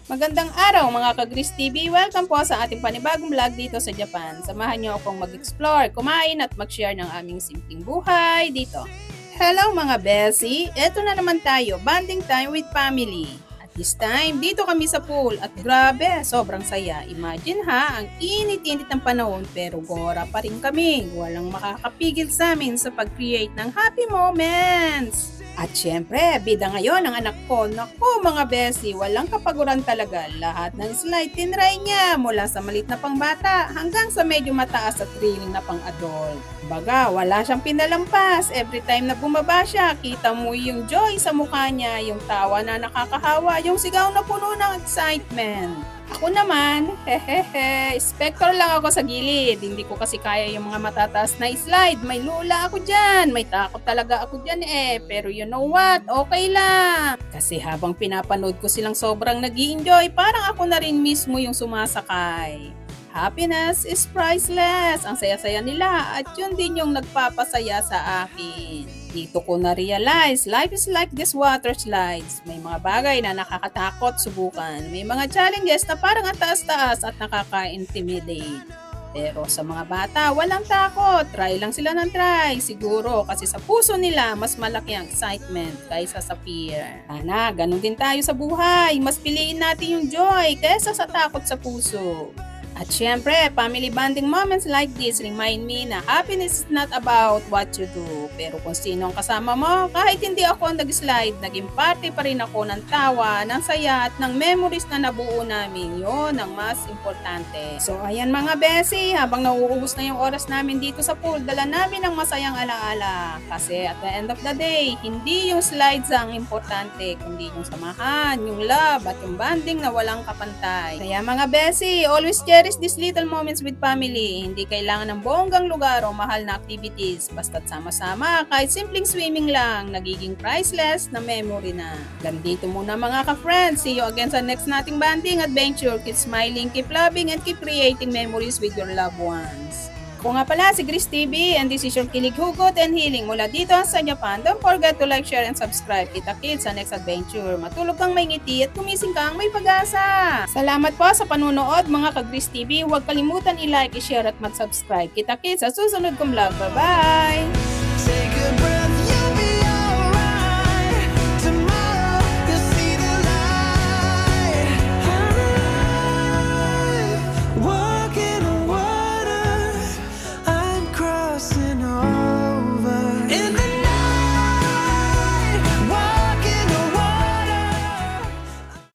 Magandang araw mga ka-Gris TV! Welcome po sa ating panibagong vlog dito sa Japan. Samahan niyo akong mag-explore, kumain at mag-share ng aming simpleng buhay dito. Hello mga Bessie! Eto na naman tayo, bonding time with family. At this time, dito kami sa pool at grabe, sobrang saya. Imagine ha, ang init-init ng panahon pero gora pa rin kami. Walang makakapigil sa amin sa pag-create ng happy moments. At syempre, bida ngayon ang anak ko. Naku mga Bessie, walang kapaguran talaga. Lahat ng slide tinry niya mula sa malit na pangbata hanggang sa medyo mataas at thrilling na pang-adult. Baga, wala siyang pinalampas. Every time na bumaba siya, kita mo yung joy sa mukha niya, yung tawa na nakakahawa, yung sigaw na puno ng excitement. Ako naman, hehehe, spector lang ako sa gilid. Hindi ko kasi kaya yung mga matataas na slide. May lula ako dyan. May takot talaga ako dyan eh. Pero you know what? Okay lang. Kasi habang pinapanood ko silang sobrang nag-i-enjoy, parang ako na rin mismo yung sumasakay. Happiness is priceless. Ang saya-saya nila at yun din yung nagpapasaya sa akin. Dito ko na-realize, life is like this water slides. May mga bagay na nakakatakot subukan. May mga challenges na parang ang taas-taas at nakaka-intimidate. Pero sa mga bata, walang takot. Try lang sila ng try. Siguro kasi sa puso nila, mas malaki ang excitement kaysa sa fear. Sana, ganun din tayo sa buhay. Mas piliin natin yung joy kaysa sa takot sa puso. At syempre, family bonding moments like this remind me na happiness is not about what you do. Pero kung sino ang kasama mo, kahit hindi ako nag-slide, naging parte pa rin ako ng tawa, ng saya at ng memories na nabuo namin. Yun ang mas importante. So ayan mga Bessie, habang nauubos na yung oras namin dito sa pool, dala namin ang masayang alaala. Kasi at the end of the day, hindi yung slides ang importante, kundi yung samahan, yung love at yung bonding na walang kapantay. Kaya mga Bessie, always cherish these little moments with family. Hindi kailangan ng bonggang lugar o mahal na activities. Basta't sama-sama, kahit simpleng swimming lang, nagiging priceless na memory na. Ganito muna mga ka-friends. See you again sa next nating banding adventure. Keep smiling, keep loving, and keep creating memories with your loved ones. Ako nga pala si Gris TV and this is your Kilig Hugot and Healing mula dito sa Japan. Don't forget to like, share, and subscribe. Kita-kits sa next adventure. Matulog kang may ngiti at kumising kang may pag-asa. Salamat po sa panunood mga ka-Gris TV. Huwag kalimutan i-like, i-share at mag-subscribe. Kita-kits sa susunod kong vlog. Bye-bye!